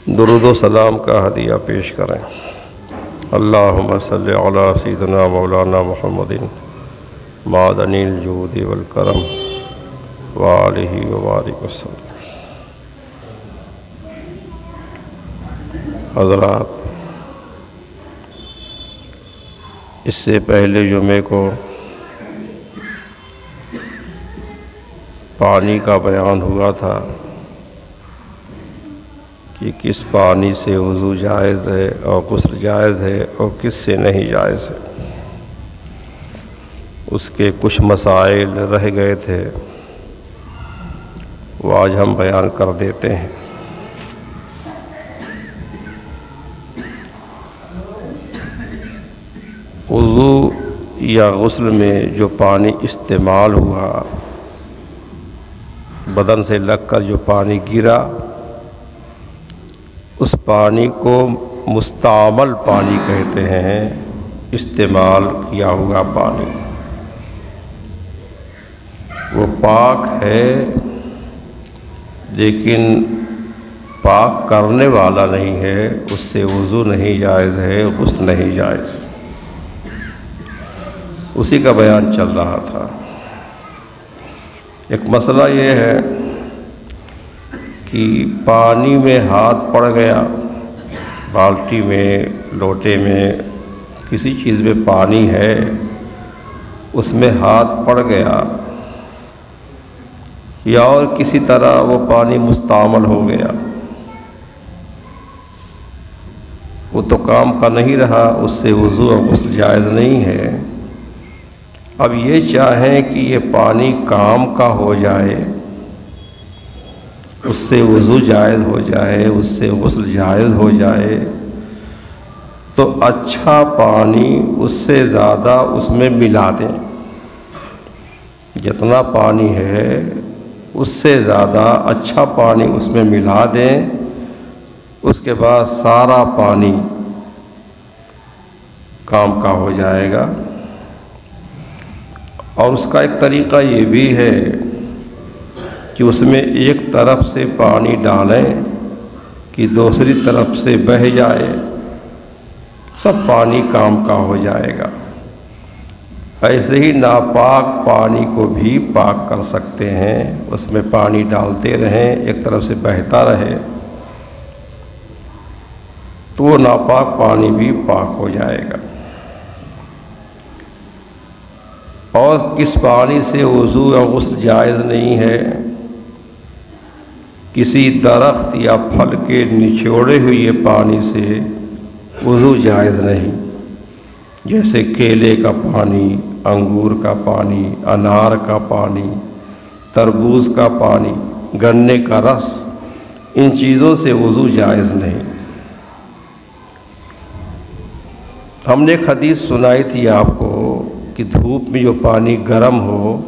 درود و سلام کا ہدیہ پیش کریں۔ اللہم صلی علی سیدنا مولانا محمد معدن الجود والکرم وآلہ وبارک وسلم۔ حضرات، اس سے پہلے جمعے کو پانی کا بیان ہوا تھا کہ کس پانی سے وضو جائز ہے اور غسل جائز ہے اور کس سے نہیں جائز ہے۔ اس کے کچھ مسائل رہ گئے تھے، وہ آج ہم بیان کر دیتے ہیں۔ وضو یا غسل میں جو پانی استعمال ہوا، بدن سے لگ کر جو پانی گرا، اس پانی کو مستعمل پانی کہتے ہیں، استعمال کیا ہوا پانی۔ وہ پاک ہے لیکن پاک کرنے والا نہیں ہے، اس سے وضو نہیں جائز ہے، غسل نہیں جائز۔ اسی کا بیان چل رہا تھا۔ ایک مسئلہ یہ ہے کہ پانی میں ہاتھ پڑ گیا، بالٹی میں، لوٹے میں، کسی چیز میں پانی ہے، اس میں ہاتھ پڑ گیا یا اور کسی طرح وہ پانی مستعمل ہو گیا، وہ تو کام کا نہیں رہا، اس سے وضو اور غسل جائز نہیں ہے۔ اب یہ چاہیں کہ یہ پانی کام کا ہو جائے، اس سے وضو جائز ہو جائے، اس سے غسل جائز ہو جائے، تو اچھا پانی اس سے زیادہ اس میں ملا دیں۔ جتنا پانی ہے اس سے زیادہ اچھا پانی اس میں ملا دیں، اس کے بعد سارا پانی کام کا ہو جائے گا۔ اور اس کا ایک طریقہ یہ بھی ہے کہ اس میں ایک طرف سے پانی ڈالیں کہ دوسری طرف سے بہہ جائے، سب پانی کام کا ہو جائے گا۔ ایسے ہی ناپاک پانی کو بھی پاک کر سکتے ہیں، اس میں پانی ڈالتے رہیں، ایک طرف سے بہتا رہے تو وہ ناپاک پانی بھی پاک ہو جائے گا۔ اور کس پانی سے وضو یا غسل جائز نہیں ہے؟ کسی درخت یا پھل کے نچوڑے ہوئے پانی سے وضو جائز نہیں، جیسے کیلے کا پانی، انگور کا پانی، انار کا پانی، تربوز کا پانی، گنے کا رس، ان چیزوں سے وضو جائز نہیں۔ ہم نے ایک حدیث سنائی تھی آپ کو کہ دھوپ میں جو پانی گرم ہو،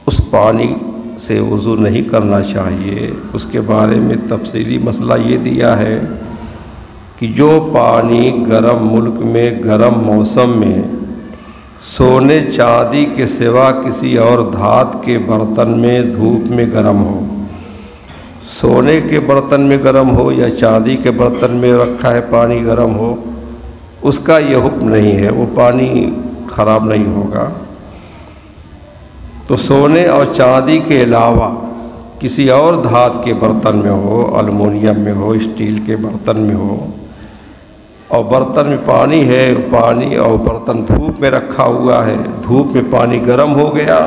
اس پانی سے وضو نہیں کرنا چاہیے۔ اس کے بارے میں تفصیلی مسئلہ یہ دیا ہے کہ جو پانی گرم ملک میں گرم موسم میں سونے چاندی کے سوا کسی اور دھات کے برتن میں دھوپ میں گرم ہو، سونے کے برتن میں گرم ہو یا چاندی کے برتن میں رکھا ہے پانی گرم ہو، اس کا یہ حکم نہیں ہے، وہ پانی خراب نہیں ہوگا۔ تو سونے اور چاندی کے علاوہ کسی اور دھات کے برتن میں ہو، الومینیم میں ہو، اسٹیل کے برتن میں ہو، اور برتن میں پانی ہے، پانی اور برتن دھوپ میں رکھا ہوا ہے، دھوپ میں پانی گرم ہو گیا،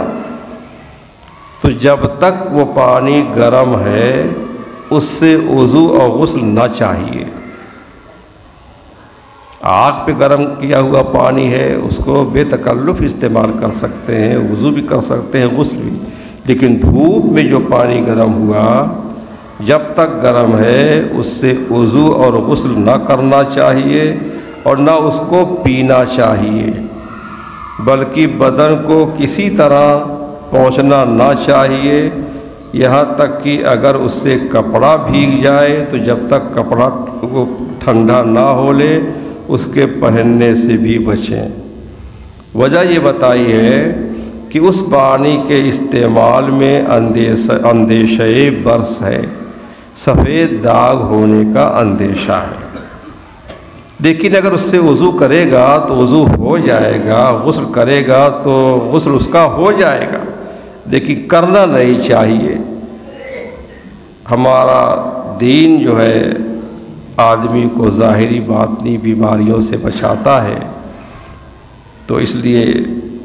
تو جب تک وہ پانی گرم ہے اس سے وضو اور غسل نہ چاہیے۔ آگ پہ گرم کیا ہوا پانی ہے، اس کو بے تکلف استعمال کر سکتے ہیں، وضو بھی کر سکتے ہیں، غسل بھی، لیکن دھوپ میں جو پانی گرم ہوا جب تک گرم ہے اس سے وضو اور غسل نہ کرنا چاہیے اور نہ اس کو پینا چاہیے، بلکہ بدن کو کسی طرح پہنچنا نہ چاہیے، یہاں تک کہ اگر اس سے کپڑا بھیگ جائے تو جب تک کپڑا کو ٹھنڈا نہ ہو لے اس کے پہننے سے بھی بچیں۔ وجہ یہ بتائی ہے کہ اس پانی کے استعمال میں اندیشہ برس ہے، سفید داغ ہونے کا اندیشہ ہے۔ لیکن اگر اس سے وضو کرے گا تو وضو ہو جائے گا، غسل کرے گا تو غسل اس کا ہو جائے گا، لیکن کرنا نہیں چاہیے۔ ہمارا دین جو ہے آدمی کو ظاہری باطنی بیماریوں سے بچاتا ہے، تو اس لیے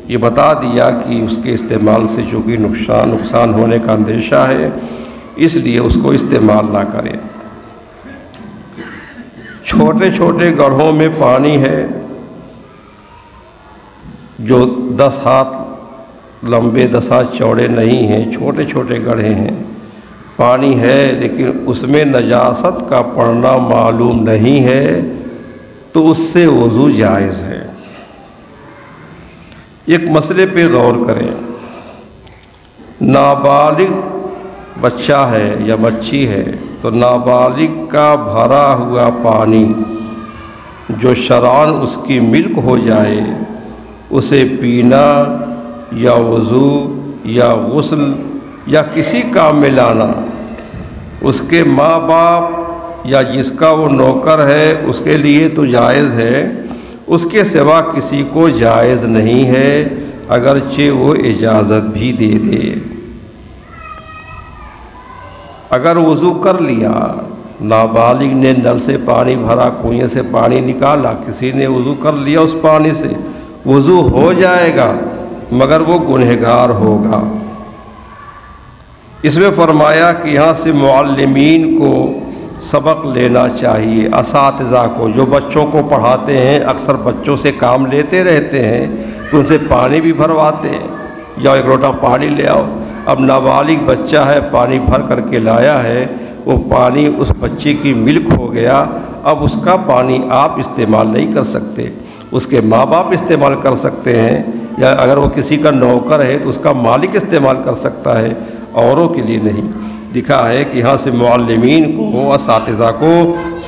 یہ بتا دیا کہ اس کے استعمال سے چونکہ نقصان ہونے کا اندیشہ ہے، اس لیے اس کو استعمال نہ کریں۔ چھوٹے چھوٹے گڑھوں میں پانی ہے جو 10 ہاتھ لمبے 10 ہاتھ چوڑے نہیں ہیں، چھوٹے چھوٹے گڑھے ہیں، پانی ہے لیکن اس میں نجاست کا پڑنا معلوم نہیں ہے، تو اس سے وضو جائز ہے۔ ایک مسئلے پہ غور کریں، نابالغ بچہ ہے یا بچی ہے تو نابالغ کا بھرا ہوا پانی جو شرعاً اس کی ملک ہو جائے، اسے پینا یا وضو یا غسل یا کسی کام میں لانا اس کے ماں باپ یا جس کا وہ نوکر ہے اس کے لیے تو جائز ہے، اس کے سوا کسی کو جائز نہیں ہے، اگرچہ وہ اجازت بھی دے دے۔ اگر وضو کر لیا، نابالغ نے نل سے پانی بھرا، کنویں سے پانی نکالا، کسی نے وضو کر لیا، اس پانی سے وضو ہو جائے گا مگر وہ گنہگار ہوگا۔ اس میں فرمایا کہ یہاں سے معلمین کو سبق لینا چاہیے، اساتذہ کو جو بچوں کو پڑھاتے ہیں، اکثر بچوں سے کام لیتے رہتے ہیں تو ان سے پانی بھی بھرواتے ہیں، یا ایک لوٹا پانی لے آؤ۔ اب نابالغ بچہ ہے، پانی بھر کر کے لایا ہے، وہ پانی اس بچے کی ملک ہو گیا، اب اس کا پانی آپ استعمال نہیں کر سکتے، اس کے ماں باپ استعمال کر سکتے ہیں، یا اگر وہ کسی کا نوکر ہے تو اس کا مالک استعمال کر سکتا ہے، اوروں کے لیے نہیں۔ لکھا ہے کہ یہاں سے معلمین کو، اساتذہ کو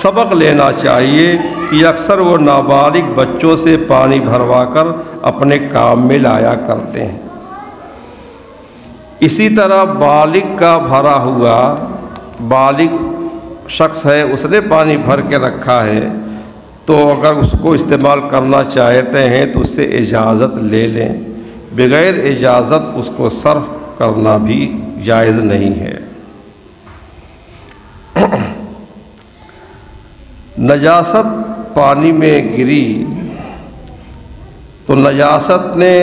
سبق لینا چاہیے کہ اکثر وہ نابالغ بچوں سے پانی بھروا کر اپنے کام میں لایا کرتے ہیں۔ اسی طرح بالغ کا بھرا ہوا، بالغ شخص ہے، اس نے پانی بھر کے رکھا ہے، تو اگر اس کو استعمال کرنا چاہتے ہیں تو اس سے اجازت لے لیں، بغیر اجازت اس کو صرف کرنا بھی جائز نہیں ہے۔ نجاست پانی میں گری تو نجاست نے،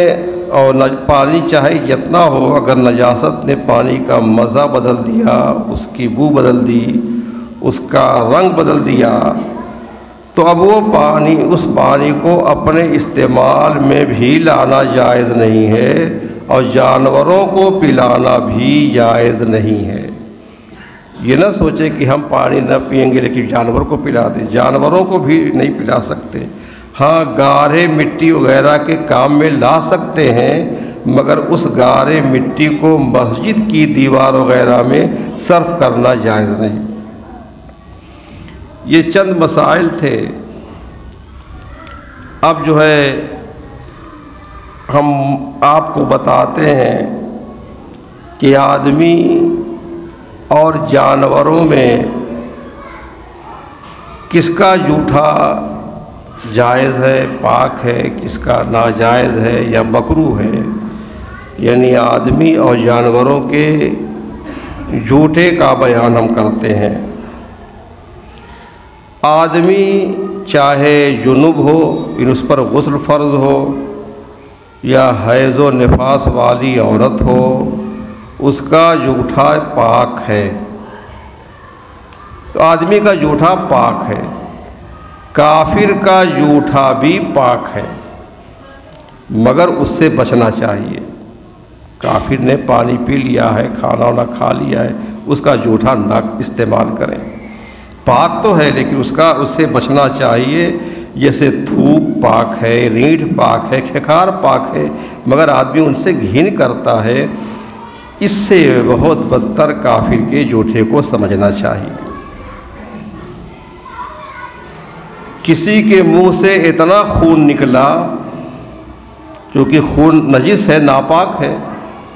اور پانی چاہے جتنا ہو، اگر نجاست نے پانی کا مزہ بدل دیا، اس کی بو بدل دی، اس کا رنگ بدل دیا، تو اب وہ پانی، اس پانی کو اپنے استعمال میں بھی لانا جائز نہیں ہے، اور جانوروں کو پلانا بھی جائز نہیں ہے۔ یہ نہ سوچے کہ ہم پانی نہ پئیں گے لیکن جانور کو پلا دیں، جانوروں کو بھی نہیں پلا سکتے۔ ہاں گارے مٹی وغیرہ کے کام میں لا سکتے ہیں، مگر اس گارے مٹی کو مسجد کی دیوار وغیرہ میں صرف کرنا جائز نہیں۔ یہ چند مسائل تھے۔ اب جو ہے ہم آپ کو بتاتے ہیں کہ آدمی اور جانوروں میں کس کا جوٹا جائز ہے، پاک ہے، کس کا ناجائز ہے یا مکروہ ہے، یعنی آدمی اور جانوروں کے جھوٹے کا بیان ہم کرتے ہیں۔ آدمی چاہے جنب ہو، اس پر غسل فرض ہو، یا حیض و نفاس والی عورت ہو، اس کا جھوٹا پاک ہے۔ تو آدمی کا جھوٹا پاک ہے، کافر کا جھوٹا بھی پاک ہے، مگر اس سے بچنا چاہیے۔ کافر نے پانی پی لیا ہے، کھانا وانا کھا لیا ہے، اس کا جھوٹا نہ استعمال کریں۔ پاک تو ہے لیکن اس سے بچنا چاہیے، جیسے تھوک پاک ہے، ریٹھ پاک ہے، کھکار پاک ہے، مگر آدمی ان سے گھن کرتا ہے، اس سے بہت بدتر کافر کے جھوٹے کو سمجھنا چاہیے۔ کسی کے منہ سے اتنا خون نکلا، چونکہ خون نجس ہے، ناپاک ہے،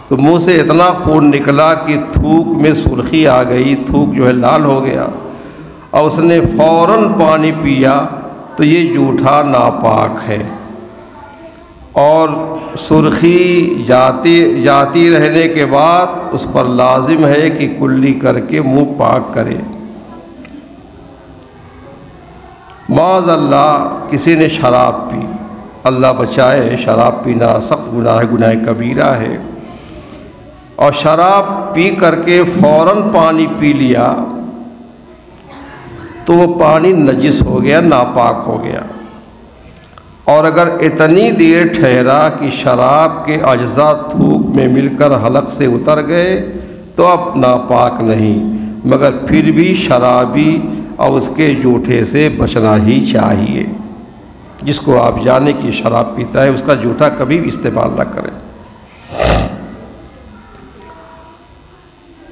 تو منہ سے اتنا خون نکلا کہ تھوک میں سرخی آ گئی، تھوک جو ہے لال ہو گیا، اور اس نے فوراً پانی پیا، تو یہ جھوٹا ناپاک ہے۔ اور سرخی جاتی رہنے کے بعد اس پر لازم ہے کہ کلی کر کے منہ پاک کرے۔ معاذ اللہ کسی نے شراب پی، اللہ بچائے، شراب پینا سخت گناہ ہے، گناہ کبیرہ ہے، اور شراب پی کر کے فوراً پانی پی لیا تو وہ پانی نجس ہو گیا، ناپاک ہو گیا۔ اور اگر اتنی دیر ٹھہرا کہ شراب کے اجزاء تھوک میں مل کر حلق سے اتر گئے تو اب ناپاک نہیں، مگر پھر بھی شرابی اور اس کے جوٹھے سے بچنا ہی چاہیے۔ جس کو آپ جانے کی شراب پیتا ہے اس کا جوٹھا کبھی بھی استعمال نہ کریں۔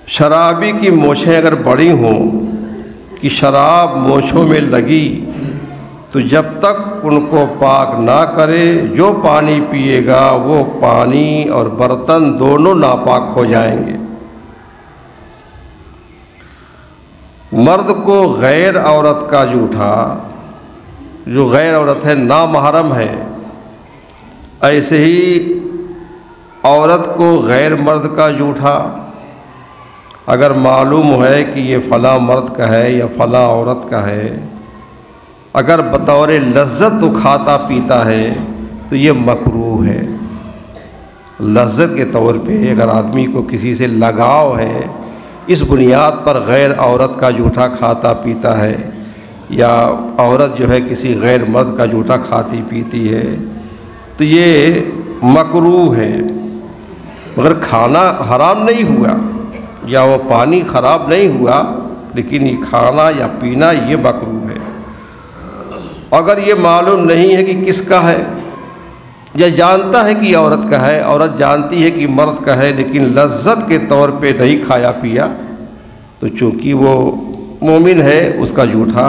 شرابی کی مونچھیں اگر بڑی ہوں کہ شراب مونچھوں میں لگی تو جب تک ان کو پاک نہ کرے، جو پانی پیے گا وہ پانی اور برتن دونوں ناپاک ہو جائیں گے۔ مرد کو غیر عورت کا جوٹھا، جو غیر عورت ہے، نامحرم ہے، ایسے ہی عورت کو غیر مرد کا جوٹھا اگر معلوم ہے کہ یہ فلاں مرد کا ہے یا فلاں عورت کا ہے، اگر بطور لذت تو کھاتا پیتا ہے تو یہ مکروہ ہے۔ لذت کے طور پہ اگر آدمی کو کسی سے لگاؤ ہے، اس بنیاد پر غیر عورت کا جوٹھا کھاتا پیتا ہے، یا عورت جو ہے کسی غیر مرد کا جوٹھا کھاتی پیتی ہے، تو یہ مکروہ ہے، مگر کھانا حرام نہیں ہوا یا وہ پانی خراب نہیں ہوا، لیکن یہ کھانا یا پینا یہ مکروہ ہے۔ اگر یہ معلوم نہیں ہے کہ کس کا ہے، یا جانتا ہے کہ یہ عورت کا ہے، عورت جانتی ہے کہ مرد کا ہے، لیکن لذت کے طور پہ نہیں کھایا پیا، تو چونکہ وہ مومن ہے اس کا جوٹھا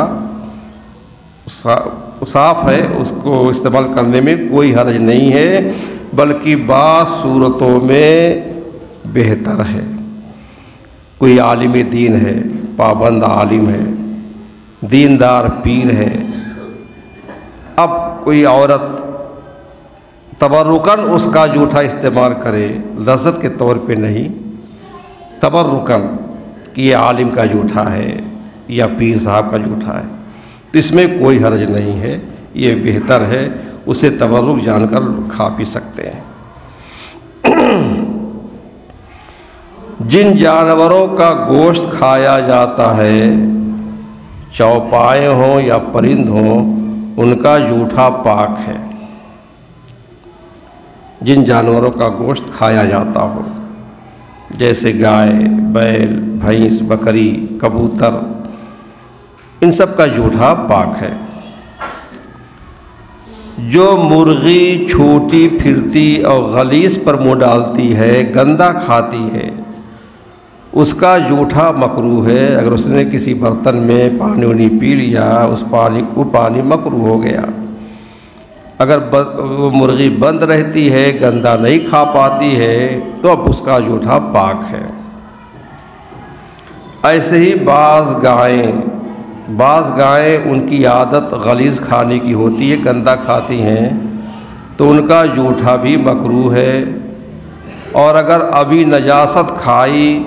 صاف ہے، اس کو استعمال کرنے میں کوئی حرج نہیں ہے، بلکہ بعض صورتوں میں بہتر ہے۔ کوئی عالم دین ہے، پابند عالم ہے، دیندار پیر ہے، اب کوئی عورت تبرکاً اس کا جوٹھا استعمال کرے، لذت کے طور پہ نہیں، تبرکاً کہ یہ عالم کا جوٹھا ہے یا پیر صاحب کا جوٹھا ہے، تو اس میں کوئی حرج نہیں ہے، یہ بہتر ہے، اسے تبرک جان کر کھا پی سکتے ہیں۔ جن جانوروں کا گوشت کھایا جاتا ہے، چوپائے ہوں یا پرند ہوں، ان کا جوٹھا پاک ہے۔ جن جانوروں کا گوشت کھایا جاتا ہو، جیسے گائے، بیل، بھینس، بکری، کبوتر، ان سب کا جوٹھا پاک ہے۔ جو مرغی چھوٹی پھرتی اور غلیظ پر منہ ڈالتی ہے، گندا کھاتی ہے، اس کا جوٹھا مکروہ ہے۔ اگر اس نے کسی برتن میں پانی وانی پی لیا، وہ پانی مکروہ ہو گیا۔ اگر وہ مرغی بند رہتی ہے، گندا نہیں کھا پاتی ہے، تو اب اس کا جوٹھا پاک ہے۔ ایسے ہی بعض گائیں ان کی عادت غلیظ کھانے کی ہوتی ہے، گندا کھاتی ہیں، تو ان کا جوٹھا بھی مکروہ ہے۔ اور اگر ابھی نجاست کھائی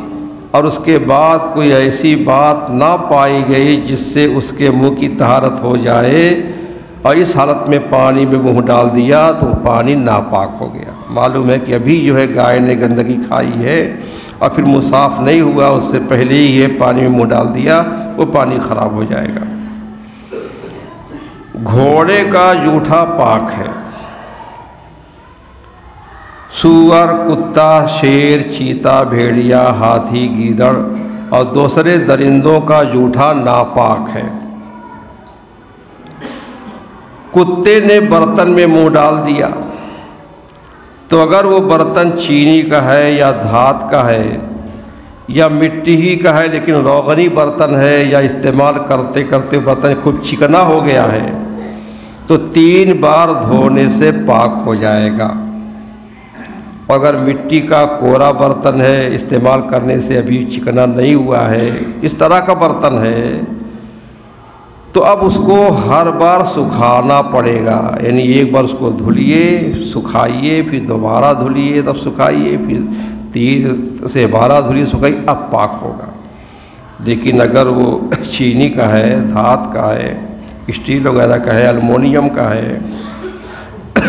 اور اس کے بعد کوئی ایسی بات نہ پائی گئی جس سے اس کے منہ کی طہارت ہو جائے، اور اس حالت میں پانی میں منہ ڈال دیا، تو پانی ناپاک ہو گیا۔ معلوم ہے کہ ابھی جو ہے گائے نے گندگی کھائی ہے اور پھر منہ صاف نہیں ہوا، اس سے پہلے ہی یہ پانی میں منہ ڈال دیا، وہ پانی خراب ہو جائے گا۔ گھوڑے کا جوٹھا پاک ہے۔ سور، کتا، شیر، چیتا، بھیڑیا، ہاتھی، گیدڑ اور دوسرے درندوں کا جوٹھا ناپاک ہے۔ کتے نے برتن میں منہ ڈال دیا تو اگر وہ برتن چینی کا ہے یا دھات کا ہے یا مٹی ہی کا ہے لیکن روغنی برتن ہے، یا استعمال کرتے کرتے برتن خوب چکنا ہو گیا ہے، تو 3 بار دھونے سے پاک ہو جائے گا۔ اگر مٹی کا کوڑا برتن ہے، استعمال کرنے سے ابھی چکنا نہیں ہوا ہے، اس طرح کا برتن ہے، تو اب اس کو ہر بار سکھانا پڑے گا، یعنی ایک بار اس کو دھلیے، سکھائیے، پھر دوبارہ دھلیے، تب سکھائیے، پھر 3 سے 12 دھلیے، سکھائیے، اب پاک ہوگا۔ لیکن اگر وہ چینی کا ہے، دھات کا ہے، اسٹیل وغیرہ کا ہے، المونیم کا ہے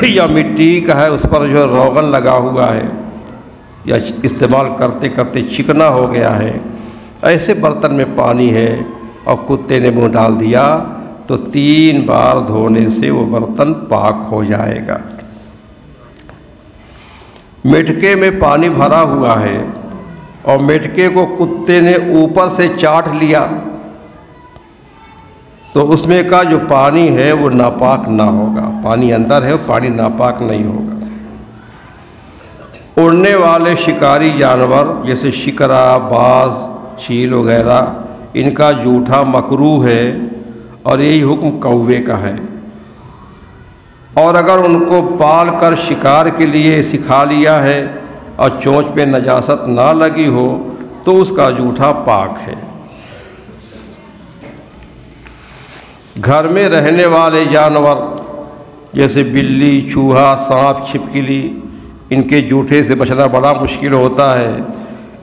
یا مٹی کا ہے، اس پر جو روغن لگا ہوا ہے یا استعمال کرتے کرتے چکنا ہو گیا ہے، ایسے برتن میں پانی ہے اور کتے نے منہ ڈال دیا، تو 3 بار دھونے سے وہ برتن پاک ہو جائے گا۔ مٹکے میں پانی بھرا ہوا ہے اور مٹکے کو کتے نے اوپر سے چاٹ لیا، تو اس میں کا جو پانی ہے وہ ناپاک نہ ہوگا، پانی اندر ہے، پانی ناپاک نہیں ہوگا۔ اڑنے والے شکاری جانور جیسے شکرا، باز، چیل وغیرہ، ان کا جوٹھا مکروہ ہے، اور یہی حکم کوے کا ہے۔ اور اگر ان کو پال کر شکار کے لیے سکھا لیا ہے اور چونچ پہ نجاست نہ لگی ہو تو اس کا جوٹھا پاک ہے۔ گھر میں رہنے والے جانور جیسے بلی، چوہا، سانپ، چھپکلی، ان کے جوٹھے سے بچنا بڑا مشکل ہوتا ہے،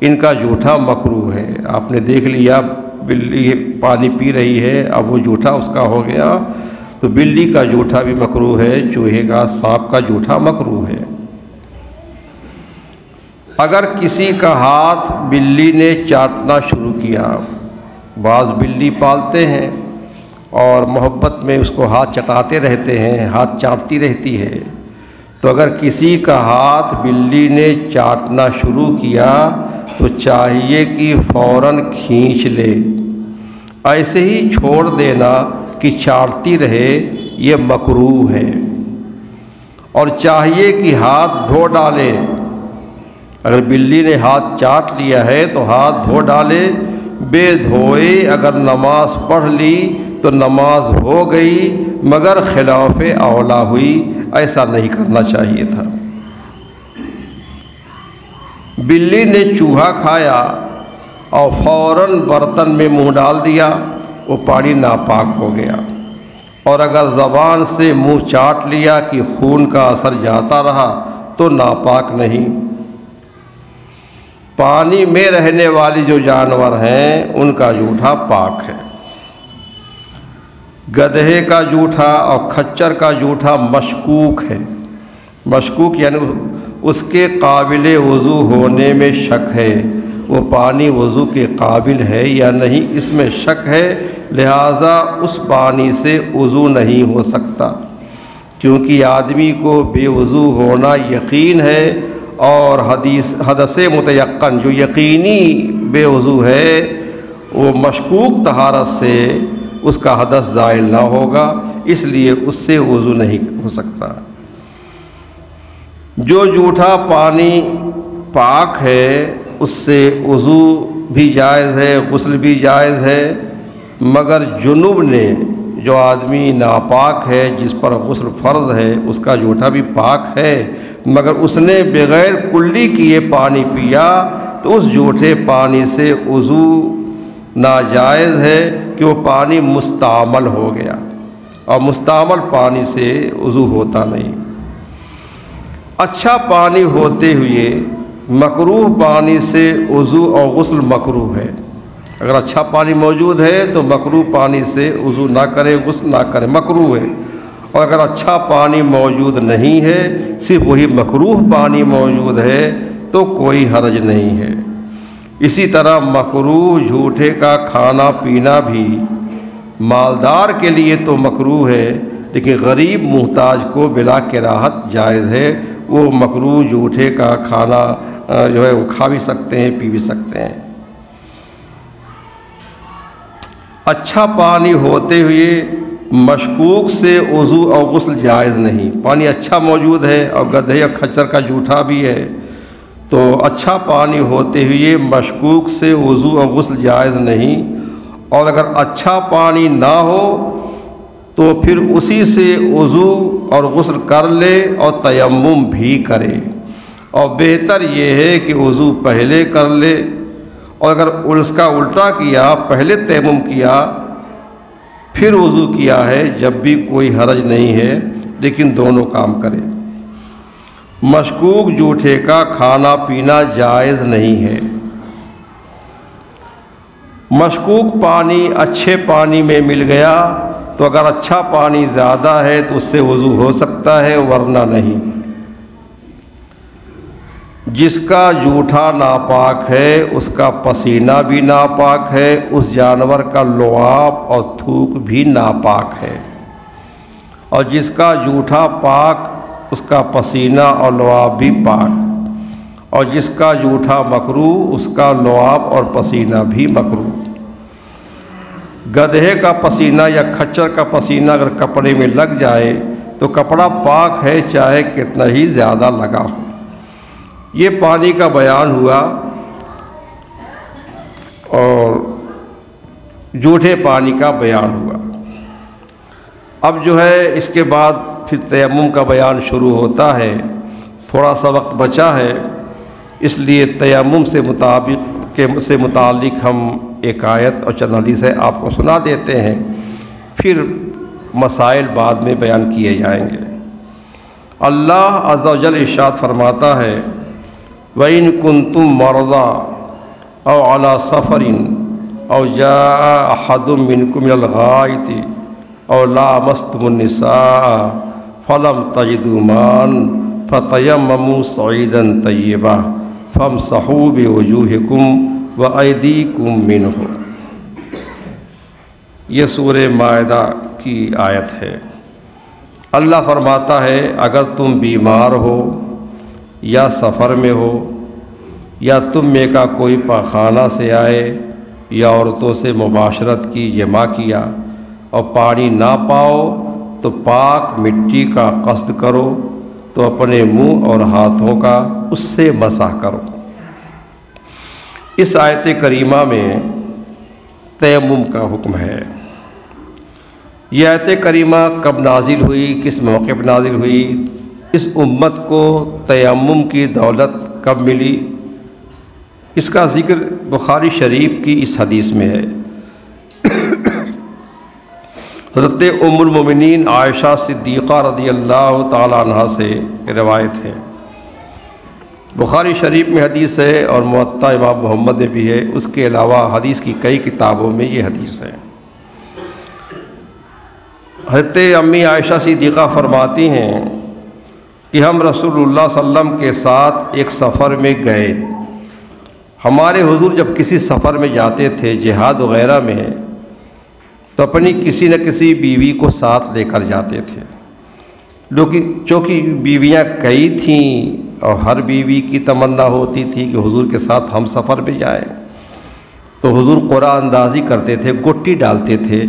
ان کا جوٹھا مکروہ ہے۔ آپ نے دیکھ لیا بلی پانی پی رہی ہے، اب وہ جوٹھا اس کا ہو گیا، تو بلی کا جوٹھا بھی مکروہ ہے، چوہے کا، سانپ کا جوٹھا مکروہ ہے۔ اگر کسی کا ہاتھ بلی نے چاٹنا شروع کیا، بعض بلی پالتے ہیں اور محبت میں اس کو ہاتھ چٹاتے رہتے ہیں، ہاتھ چاٹتی رہتی ہے، تو اگر کسی کا ہاتھ بلی نے چاٹنا شروع کیا تو چاہیے کہ فوراً کھینچ لے، ایسے ہی چھوڑ دینا کہ چاٹتی رہے یہ مکروہ ہے، اور چاہیے کہ ہاتھ دھو ڈالے۔ اگر بلی نے ہاتھ چاٹ لیا ہے تو ہاتھ دھو ڈالے، بے دھوئے اگر نماز پڑھ لی تو نماز ہو گئی، مگر خلاف اولا ہوئی، ایسا نہیں کرنا چاہیے تھا۔ بلی نے چوہا کھایا اور فوراً برتن میں منہ ڈال دیا، وہ پانی ناپاک ہو گیا، اور اگر زبان سے منہ چاٹ لیا کہ خون کا اثر جاتا رہا تو ناپاک نہیں۔ پانی میں رہنے والی جو جانور ہیں ان کا جوٹھا پاک ہے۔ گدھے کا جوٹھا اور کھچر کا جوٹھا مشکوک ہے۔ مشکوک یعنی اس کے قابل وضو ہونے میں شک ہے، وہ پانی وضو کے قابل ہے یا نہیں، اس میں شک ہے، لہٰذا اس پانی سے وضو نہیں ہو سکتا، کیونکہ آدمی کو بے وضو ہونا یقین ہے، اور حدث متیقن جو یقینی بے وضو ہے وہ مشکوک طہارت سے اس کا حدث زائل نہ ہوگا، اس لیے اس سے وضو نہیں ہو سکتا۔ جو جوٹھا پانی پاک ہے اس سے وضو بھی جائز ہے، غسل بھی جائز ہے، مگر جنوب نے جو آدمی ناپاک ہے جس پر غسل فرض ہے اس کا جوٹھا بھی پاک ہے، مگر اس نے بغیر کلی کیے پانی پیا تو اس جوٹھے پانی سے وضو ناجائز ہے کہ وہ پانی مستعمل ہو گیا، اور مستعمل پانی سے وضو ہوتا نہیں۔ اچھا پانی ہوتے ہوئے مکروہ پانی سے وضو اور غسل مکروہ ہے۔ اگر اچھا پانی موجود ہے تو مکروہ پانی سے وضو نہ کرے، غسل نہ کرے، مکروہ ہے، اور اگر اچھا پانی موجود نہیں ہے، صرف وہی مکروہ پانی موجود ہے تو کوئی حرج نہیں ہے۔ اسی طرح مکروہ جھوٹے کا کھانا پینا بھی مالدار کے لیے تو مکروہ ہے، لیکن غریب محتاج کو بلا کراہت جائز ہے، وہ مکروہ جھوٹے کا کھانا جو ہے وہ کھا بھی سکتے ہیں، پی بھی سکتے ہیں۔ اچھا پانی ہوتے ہوئے مشکوک سے وضو اور غسل جائز نہیں۔ پانی اچھا موجود ہے اور گدھے یا کھچر کا جوٹھا بھی ہے، تو اچھا پانی ہوتے ہوئے مشکوک سے وضو اور غسل جائز نہیں، اور اگر اچھا پانی نہ ہو تو پھر اسی سے وضو اور غسل کر لے اور تیمم بھی کرے، اور بہتر یہ ہے کہ وضو پہلے کر لے، اور اگر اس کا الٹا کیا، پہلے تیمم کیا پھر وضو کیا ہے، جب بھی کوئی حرج نہیں ہے، لیکن دونوں کام کرے۔ مشکوک جوٹھے کا کھانا پینا جائز نہیں ہے۔ مشکوک پانی اچھے پانی میں مل گیا تو اگر اچھا پانی زیادہ ہے تو اس سے وضو ہو سکتا ہے، ورنہ نہیں۔ جس کا جوٹھا ناپاک ہے اس کا پسینہ بھی ناپاک ہے، اس جانور کا لعاب اور تھوک بھی ناپاک ہے، اور جس کا جوٹھا پاک اس کا پسینہ اور لعاب بھی پاک، اور جس کا جوٹھا مکروہ اس کا لعاب اور پسینہ بھی مکروہ۔ گدھے کا پسینہ یا کھچر کا پسینہ اگر کپڑے میں لگ جائے تو کپڑا پاک ہے، چاہے کتنا ہی زیادہ لگا ہو۔ یہ پانی کا بیان ہوا، اور جوٹھے پانی کا بیان ہوا۔ اب جو ہے اس کے بعد پھر تیمم کا بیان شروع ہوتا ہے۔ تھوڑا سا وقت بچا ہے، اس لیے تیمم سے متعلق ہم ایک آیت اور چند حدیثیں آپ کو سنا دیتے ہیں، پھر مسائل بعد میں بیان کیے جائیں گے۔ اللہ عز و جل ارشاد فرماتا ہے، وَإِن كُنتُم مَّرْضَىٰ أَوْ عَلَىٰ سَفَرٍ أَوْ جَاءَ أَحَدٌ مِّنكُم مِّنَ الْغَائِطِ أَوْ لَامَسْتُمُ النِّسَاءَ فَلَمْ تَجِدُوا مَاءً فَتَيَمَّمُوا صَعِيدًا طَيِّبًا فَامْسَحُوا بِوُجُوهِكُمْ وَأَيْدِيكُمْ مِنْهُ۔ یہ سورہ مائدہ کی آیت ہے۔ اللہ فرماتا ہے، اگر تم بیمار ہو یا سفر میں ہو، یا تم میں کا کوئی پاخانہ سے آئے، یا عورتوں سے مباشرت کی، جمع کیا اور پانی نہ پاؤ، تو پاک مٹی کا قصد کرو، تو اپنے منہ اور ہاتھوں کا اس سے مسح کرو۔ اس آیت کریمہ میں تیمم کا حکم ہے۔ یہ آیت کریمہ کب نازل ہوئی، کس موقع پر نازل ہوئی، اس امت کو تیمم کی دولت کب ملی، اس کا ذکر بخاری شریف کی اس حدیث میں ہے۔ حضرت ام المومنین عائشہ صدیقہ رضی اللہ تعالی عنہ سے روایت ہے، بخاری شریف میں حدیث ہے، اور موطا امام محمد میں بھی ہے۔ اس کے علاوہ حدیث کی کئی کتابوں میں یہ حدیث ہے۔ حضرت امی عائشہ صدیقہ فرماتی ہیں کہ ہم رسول اللہ صلی اللہ علیہ وسلم کے ساتھ ایک سفر میں گئے۔ ہمارے حضور جب کسی سفر میں جاتے تھے، جہاد وغیرہ میں، تو اپنی کسی نہ کسی بیوی کو ساتھ لے کر جاتے تھے۔ چونکہ بیویاں کئی تھیں اور ہر بیوی کی تمنا ہوتی تھی کہ حضور کے ساتھ ہم سفر پہ جائیں، تو حضور قرآن اندازی کرتے تھے، گٹی ڈالتے تھے،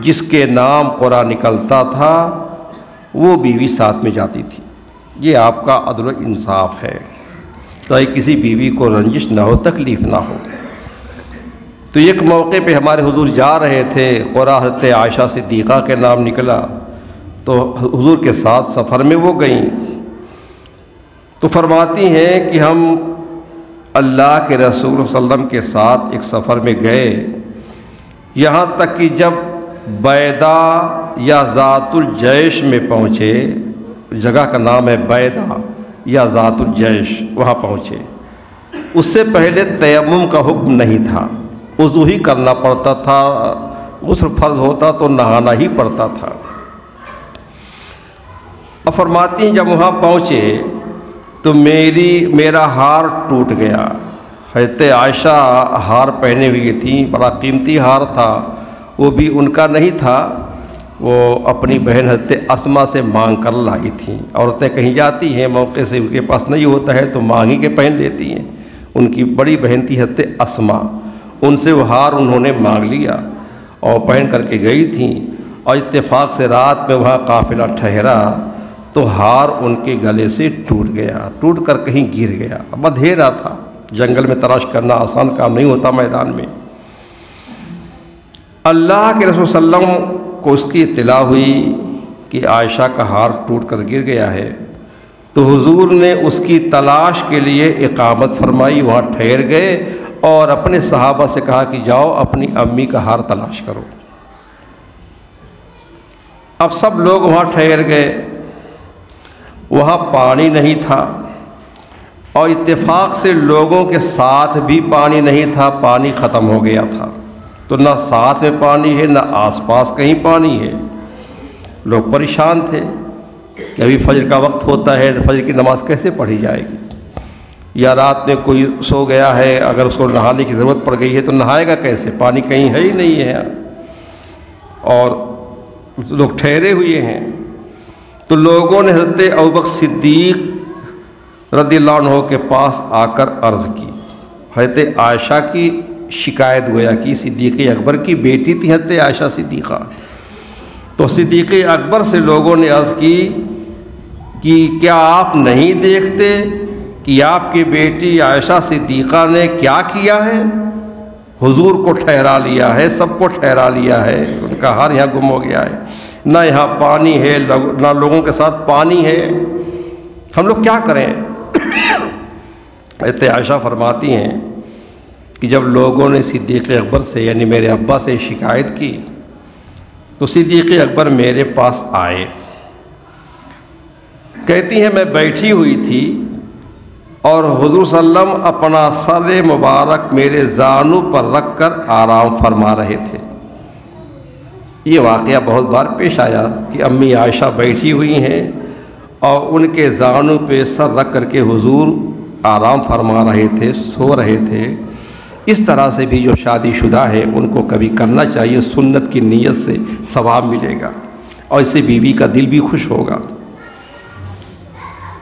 جس کے نام قرآن نکلتا تھا وہ بیوی ساتھ میں جاتی تھی۔ یہ آپ کا عدل و انصاف ہے، تاکہ کسی بیوی کو رنجش نہ ہو، تکلیف نہ ہو۔ تو ایک موقع پہ ہمارے حضور جا رہے تھے، قرآن حضرت عائشہ صدیقہ کے نام نکلا، تو حضور کے ساتھ سفر میں وہ گئیں۔ تو فرماتی ہیں کہ ہم اللہ کے رسول صلی اللہ علیہ وسلم کے ساتھ ایک سفر میں گئے، یہاں تک کہ جب بیدا یا ذات الجیش میں پہنچے، جگہ کا نام ہے بیدا یا ذات الجیش، وہاں پہنچے۔ اس سے پہلے تیمم کا حکم نہیں تھا، وضو ہی کرنا پڑتا تھا، غسل فرض ہوتا تو نہانا ہی پڑتا تھا۔ اب فرماتی ہیں جب وہاں پہنچے تو میرا ہار ٹوٹ گیا۔ حضرت عائشہ ہار پہنے ہوئی تھیں، بڑا قیمتی ہار تھا، وہ بھی ان کا نہیں تھا، وہ اپنی بہن حضرت اسما سے مانگ کر لائی تھیں۔ عورتیں کہیں جاتی ہیں، موقع سے ان کے پاس نہیں ہوتا ہے تو مانگی کے پہن لیتی ہیں۔ ان کی بڑی بہن تھی حضرت اسما، ان سے وہ ہار انہوں نے مانگ لیا اور پہن کر کے گئی تھیں، اور اتفاق سے رات میں وہاں قافلہ ٹھہرا تو ہار ان کے گلے سے ٹوٹ گیا، ٹوٹ کر کہیں گر گیا۔ اب اندھیرا تھا، جنگل میں تلاش کرنا آسان کام نہیں ہوتا میدان میں۔ اللہ کے رسول صلی اللہ علیہ وسلم کو اس کی اطلاع ہوئی کہ عائشہ کا ہار ٹوٹ کر گر گیا ہے، تو حضور نے اس کی تلاش کے لیے اقامت فرمائی، وہاں ٹھہر گئے اور اپنے صحابہ سے کہا کہ جاؤ اپنی امی کا ہار تلاش کرو۔ اب سب لوگ وہاں ٹھہر گئے، وہاں پانی نہیں تھا، اور اتفاق سے لوگوں کے ساتھ بھی پانی نہیں تھا، پانی ختم ہو گیا تھا۔ تو نہ ساتھ میں پانی ہے، نہ آس پاس کہیں پانی ہے۔ لوگ پریشان تھے کہ ابھی فجر کا وقت ہوتا ہے، فجر کی نماز کیسے پڑھی جائے گی، یا رات میں کوئی سو گیا ہے، اگر اس کو نہانے کی ضرورت پڑ گئی ہے تو نہائے گا کیسے، پانی کہیں ہے ہی نہیں ہے، اور لوگ ٹھہرے ہوئے ہیں۔ تو لوگوں نے حضرت ابوبکر صدیق رضی اللہ عنہ کے پاس آ کر عرض کی، حضرت عائشہ کی شکایت گویا کی، صدیق اکبر کی بیٹی تھی حضرت عائشہ صدیقہ، تو صدیق اکبر سے لوگوں نے عرض کی کہ کیا آپ نہیں دیکھتے کہ آپ کی بیٹی عائشہ صدیقہ نے کیا کیا ہے؟ حضور کو ٹھہرا لیا ہے، سب کو ٹھہرا لیا ہے، ان کا ہار یہاں گم ہو گیا ہے، نہ یہاں پانی ہے، نہ لوگوں کے ساتھ پانی ہے، ہم لوگ کیا کریں؟ حضرت عائشہ فرماتی ہیں کہ جب لوگوں نے صدیق اکبر سے یعنی میرے ابا سے شکایت کی تو صدیق اکبر میرے پاس آئے، کہتی ہیں میں بیٹھی ہوئی تھی اور حضور صلی اللہ علیہ وسلم اپنا سر مبارک میرے زانو پر رکھ کر آرام فرما رہے تھے۔ یہ واقعہ بہت بار پیش آیا کہ امی عائشہ بیٹھی ہوئی ہیں اور ان کے زانو پہ سر رکھ کر کے حضور آرام فرما رہے تھے، سو رہے تھے۔ اس طرح سے بھی جو شادی شدہ ہے ان کو کبھی کرنا چاہیے، سنت کی نیت سے ثواب ملے گا اور اس سے بیوی کا دل بھی خوش ہوگا۔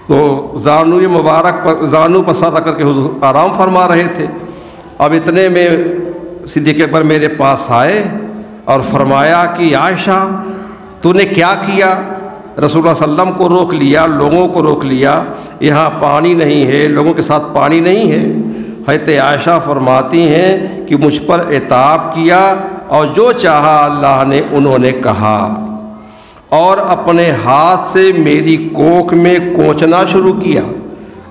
تو زانو مبارک پر زانو پر سر رکھ کر کے حضور آرام فرما رہے تھے۔ اب اتنے میں صدیق اکبر میرے پاس آئے اور فرمایا کہ عائشہ تو نے کیا کیا؟ رسول اللہ صلی اللہ علیہ وسلم کو روک لیا، لوگوں کو روک لیا، یہاں پانی نہیں ہے، لوگوں کے ساتھ پانی نہیں ہے۔ حضرت عائشہ فرماتی ہیں کہ مجھ پر عتاب کیا اور جو چاہا اللہ نے انہوں نے کہا، اور اپنے ہاتھ سے میری کوکھ میں کوچنا شروع کیا۔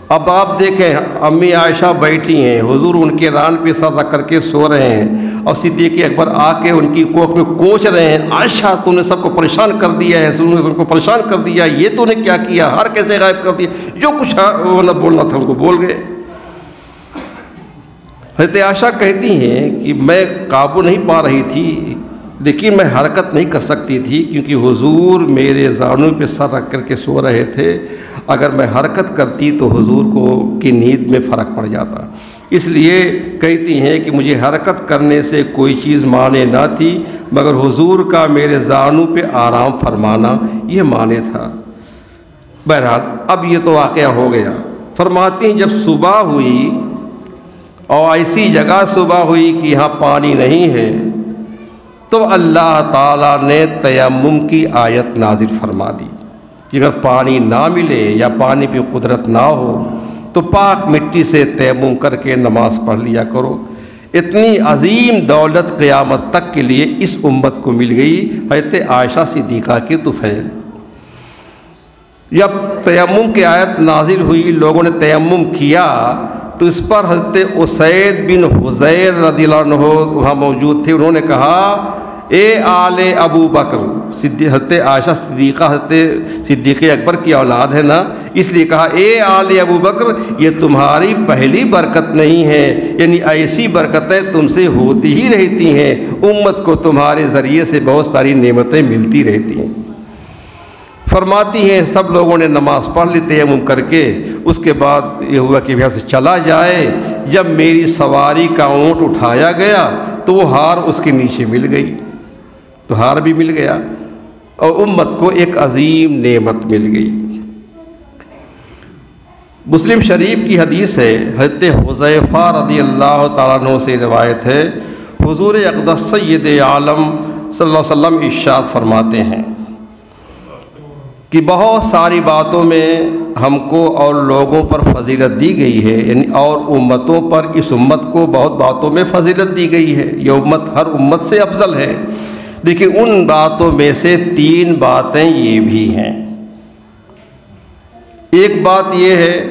اب آپ دیکھیں امی عائشہ بیٹھی ہیں، حضور ان کے ران پہ سر رکھ کر کے سو رہے ہیں اور صدیق اکبر آ کے ان کی کوکھ میں کوچ رہے ہیں، عائشہ تو نے سب کو پریشان کر دیا ہے، سب کو پریشان کر دیا، یہ تو نے کیا کیا، ہر کیسے غائب کر دیا، جو کچھ بولنا تھا ان کو بول گئے۔ حضرت عائشہ کہتی ہیں کہ میں قابو نہیں پا رہی تھی، لیکن میں حرکت نہیں کر سکتی تھی کیونکہ حضور میرے زانو پہ سر رکھ کر کے سو رہے تھے، اگر میں حرکت کرتی تو حضور کو کی نیند میں فرق پڑ جاتا، اس لیے کہتی ہیں کہ مجھے حرکت کرنے سے کوئی چیز مانے نہ تھی مگر حضور کا میرے زانو پہ آرام فرمانا یہ مانے تھا۔ بہرحال اب یہ تو واقعہ ہو گیا۔ فرماتی ہیں جب صبح ہوئی اور ایسی جگہ صبح ہوئی کہ یہاں پانی نہیں ہے تو اللہ تعالیٰ نے تیمم کی آیت نازل فرما دی کہ اگر پانی نہ ملے یا پانی پہ قدرت نہ ہو تو پاک مٹی سے تیمم کر کے نماز پڑھ لیا کرو۔ اتنی عظیم دولت قیامت تک کے لیے اس امت کو مل گئی حضرت عائشہ صدیقہ کی طفیل۔ جب تیمم کی آیت نازل ہوئی، لوگوں نے تیمم کیا تو اس پر حضرت اسید بن حضیر رضی اللہ عنہ وہاں موجود تھے، انہوں نے کہا اے آل ابو بکر، حضرت عائشہ صدیقہ حضرت صدیق اکبر کی اولاد ہے نا، اس لیے کہا اے آل ابو بکر یہ تمہاری پہلی برکت نہیں ہے، یعنی ایسی برکتیں تم سے ہوتی ہی رہتی ہیں، امت کو تمہارے ذریعے سے بہت ساری نعمتیں ملتی رہتی ہیں۔ فرماتی ہیں سب لوگوں نے نماز پڑھ لی تیمم کر کے، اس کے بعد یہ ہوا کہ یہاں سے چلا جائے، جب میری سواری کا اونٹ اٹھایا گیا تو وہ ہار اس کے نیچے مل گئی، تو ہار بھی مل گیا اور امت کو ایک عظیم نعمت مل گئی۔ مسلم شریف کی حدیث ہے، حضرت حذیفہ رضی اللہ تعالیٰ عنہ سے روایت ہے، حضور اقدس سید عالم صلی اللہ علیہ وسلم ارشاد فرماتے ہیں کہ بہت ساری باتوں میں ہم کو اور لوگوں پر فضیلت دی گئی ہے، یعنی اور امتوں پر اس امت کو بہت باتوں میں فضیلت دی گئی ہے، یہ امت ہر امت سے افضل ہے، لیکن ان باتوں میں سے 3 باتیں یہ بھی ہیں۔ ایک بات یہ ہے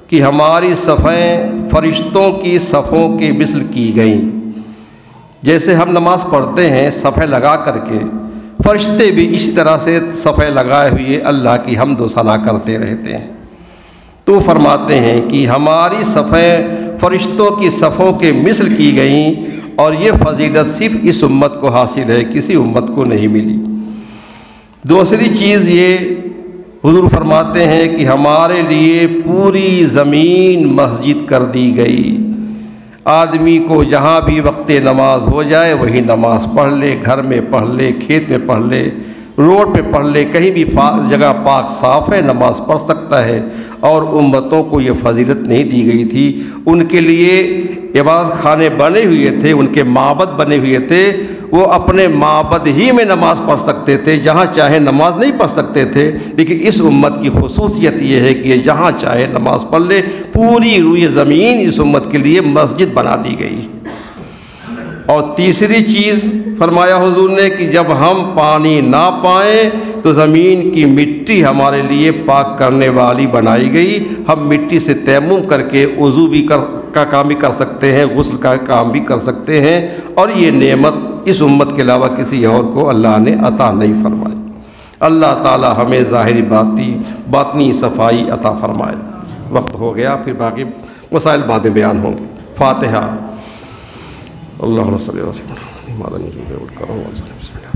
کہ ہماری صفیں فرشتوں کی صفوں کے مثل کی گئیں. جیسے ہم نماز پڑھتے ہیں صفیں لگا کر کے، فرشتے بھی اس طرح سے صفیں لگائے ہوئے اللہ کی حمد و ثنا کرتے رہتے ہیں. تو فرماتے ہیں کہ ہماری صفیں فرشتوں کی صفوں کے مثل کی گئیں، اور یہ فضیلت صرف اس امت کو حاصل ہے، کسی امت کو نہیں ملی. دوسری چیز یہ حضور فرماتے ہیں کہ ہمارے لیے پوری زمین مسجد کر دی گئی. آدمی کو جہاں بھی وقت نماز ہو جائے وہی نماز پڑھ لے، گھر میں پڑھ لے، کھیت میں پڑھ لے، روڈ پہ پڑھ لے، کہیں بھی جگہ پاک صاف ہے نماز پڑھ سکتا ہے. اور امتوں کو یہ فضیلت نہیں دی گئی تھی. ان کے لیے عبادت خانے بنے ہوئے تھے، ان کے معبد بنے ہوئے تھے، وہ اپنے معبد ہی میں نماز پڑھ سکتے تھے، جہاں چاہے نماز نہیں پڑھ سکتے تھے. لیکن اس امت کی خصوصیت یہ ہے کہ یہ جہاں چاہے نماز پڑھ لے. پوری روئے زمین اس امت کے لیے مسجد بنا دی گئی. اور تیسری چیز فرمایا حضور نے کہ جب ہم پانی نہ پائیں تو زمین کی مٹی ہمارے لیے پاک کرنے والی بنائی گئی. ہم مٹی سے تیمم کر کے وضو بھی کا کام بھی کر سکتے ہیں، غسل کا کام بھی کر سکتے ہیں. اور یہ نعمت اس امت کے علاوہ کسی اور کو اللہ نے عطا نہیں فرمائی. اللہ تعالی ہمیں ظاہری باطنی صفائی عطا فرمائے. وقت ہو گیا، پھر باقی مسائل بعد بیان ہوں گے. فاتحہ. اللہم صلی اللہ علیہ وسلم.